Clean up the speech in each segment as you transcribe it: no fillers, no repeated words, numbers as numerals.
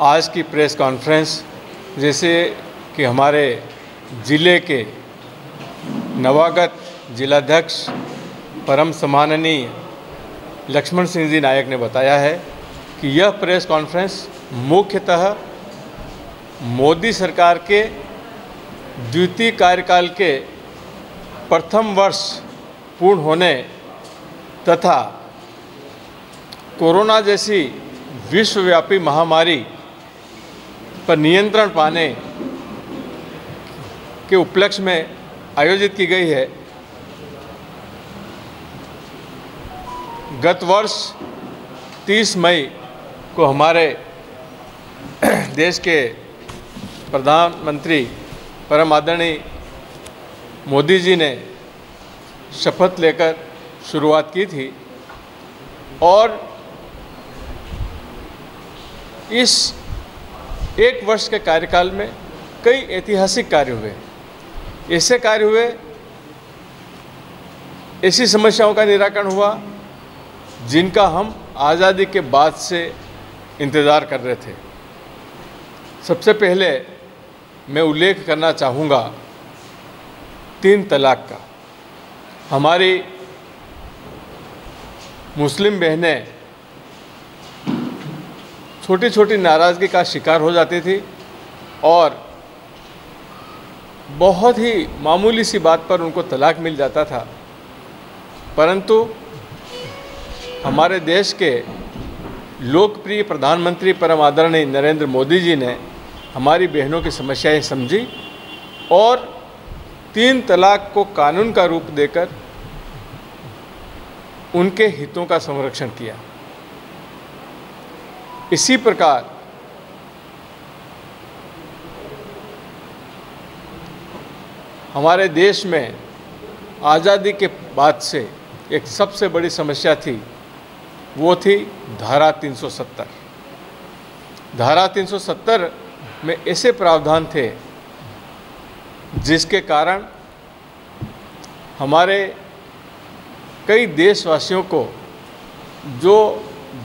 आज की press conference जैसे कि हमारे ज़िले के नवागत जिलाध्यक्ष परम सम्माननीय लक्ष्मण सिंह जी नायक ने बताया है कि यह प्रेस कॉन्फ्रेंस मुख्यतः मोदी सरकार के द्वितीय कार्यकाल के प्रथम वर्ष पूर्ण होने तथा कोरोना जैसी विश्वव्यापी महामारी पर नियंत्रण पाने के उपलक्ष्य में आयोजित की गई है। गत वर्ष 30 मई को हमारे देश के प्रधानमंत्री परम आदरणीय मोदी जी ने शपथ लेकर शुरुआत की थी और इस एक वर्ष के कार्यकाल में कई ऐतिहासिक कार्य हुए। ऐसे कार्य हुए, ऐसी समस्याओं का निराकरण हुआ जिनका हम आज़ादी के बाद से इंतज़ार कर रहे थे। सबसे पहले मैं उल्लेख करना चाहूँगा 3 तलाक का। हमारी मुस्लिम बहनें छोटी छोटी नाराज़गी का शिकार हो जाती थी और बहुत ही मामूली सी बात पर उनको तलाक मिल जाता था, परंतु हमारे देश के लोकप्रिय प्रधानमंत्री परम आदरणीय नरेंद्र मोदी जी ने हमारी बहनों की समस्याएं समझी और 3 तलाक को कानून का रूप देकर उनके हितों का संरक्षण किया। इसी प्रकार हमारे देश में आज़ादी के बाद से एक सबसे बड़ी समस्या थी, वो थी धारा 370। धारा 370 में ऐसे प्रावधान थे जिसके कारण हमारे कई देशवासियों को जो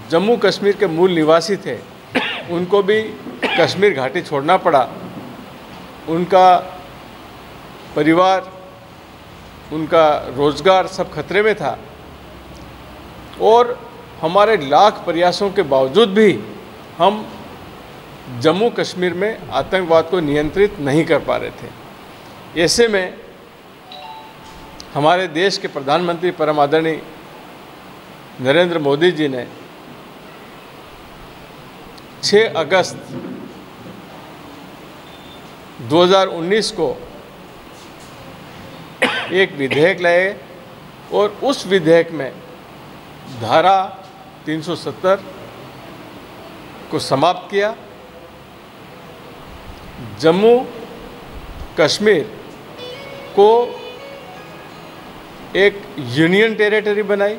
जम्मू कश्मीर के मूल निवासी थे उनको भी कश्मीर घाटी छोड़ना पड़ा। उनका परिवार, उनका रोज़गार सब खतरे में था और हमारे लाख प्रयासों के बावजूद भी हम जम्मू कश्मीर में आतंकवाद को नियंत्रित नहीं कर पा रहे थे। ऐसे में हमारे देश के प्रधानमंत्री परम आदरणीय नरेंद्र मोदी जी ने 6 अगस्त 2019 को एक विधेयक लाए और उस विधेयक में धारा 370 को समाप्त किया। जम्मू कश्मीर को एक यूनियन टेरिटरी बनाई,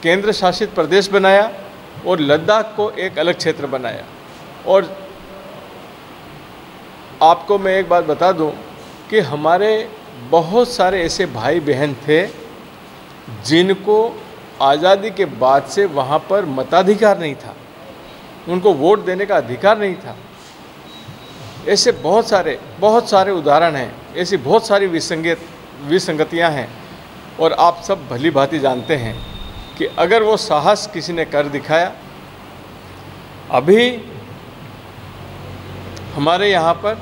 केंद्र शासित प्रदेश बनाया और लद्दाख को एक अलग क्षेत्र बनाया। और आपको मैं एक बात बता दूं कि हमारे बहुत सारे ऐसे भाई बहन थे जिनको आज़ादी के बाद से वहाँ पर मताधिकार नहीं था, उनको वोट देने का अधिकार नहीं था। ऐसे बहुत सारे उदाहरण हैं, ऐसी बहुत सारी विसंगतियाँ हैं और आप सब भली भांति जानते हैं कि अगर वो साहस किसी ने कर दिखाया। अभी हमारे यहाँ पर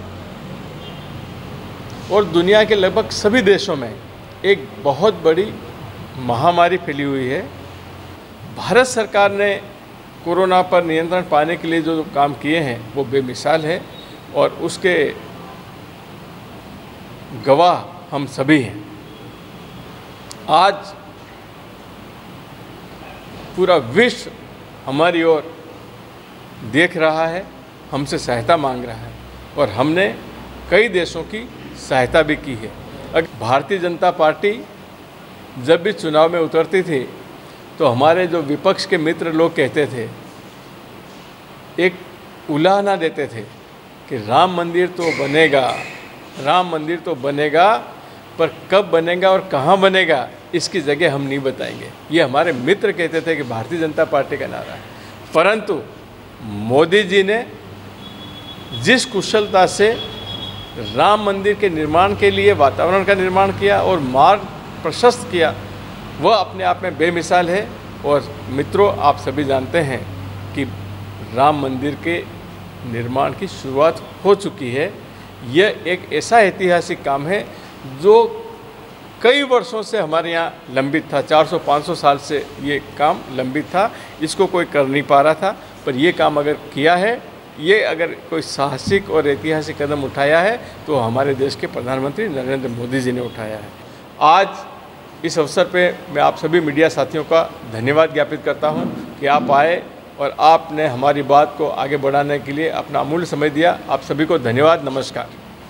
और दुनिया के लगभग सभी देशों में एक बहुत बड़ी महामारी फैली हुई है। भारत सरकार ने कोरोना पर नियंत्रण पाने के लिए जो काम किए हैं वो बेमिसाल है और उसके गवाह हम सभी हैं। आज पूरा विश्व हमारी ओर देख रहा है, हमसे सहायता मांग रहा है और हमने कई देशों की सहायता भी की है। भारतीय जनता पार्टी जब भी चुनाव में उतरती थी तो हमारे जो विपक्ष के मित्र लोग कहते थे, एक उलाहना देते थे कि राम मंदिर तो बनेगा, राम मंदिर तो बनेगा, पर कब बनेगा और कहाँ बनेगा इसकी जगह हम नहीं बताएंगे। ये हमारे मित्र कहते थे कि भारतीय जनता पार्टी का नारा है। परंतु मोदी जी ने जिस कुशलता से राम मंदिर के निर्माण के लिए वातावरण का निर्माण किया और मार्ग प्रशस्त किया, वह अपने आप में बेमिसाल है। और मित्रों, आप सभी जानते हैं कि राम मंदिर के निर्माण की शुरुआत हो चुकी है। यह एक ऐसा ऐतिहासिक काम है जो कई वर्षों से हमारे यहाँ लंबित था। 400-500 साल से ये काम लंबित था, इसको कोई कर नहीं पा रहा था। पर ये काम अगर किया है, ये अगर कोई साहसिक और ऐतिहासिक कदम उठाया है तो हमारे देश के प्रधानमंत्री नरेंद्र मोदी जी ने उठाया है। आज इस अवसर पे मैं आप सभी मीडिया साथियों का धन्यवाद ज्ञापित करता हूँ कि आप आए और आपने हमारी बात को आगे बढ़ाने के लिए अपना अमूल्य समय दिया। आप सभी को धन्यवाद। नमस्कार।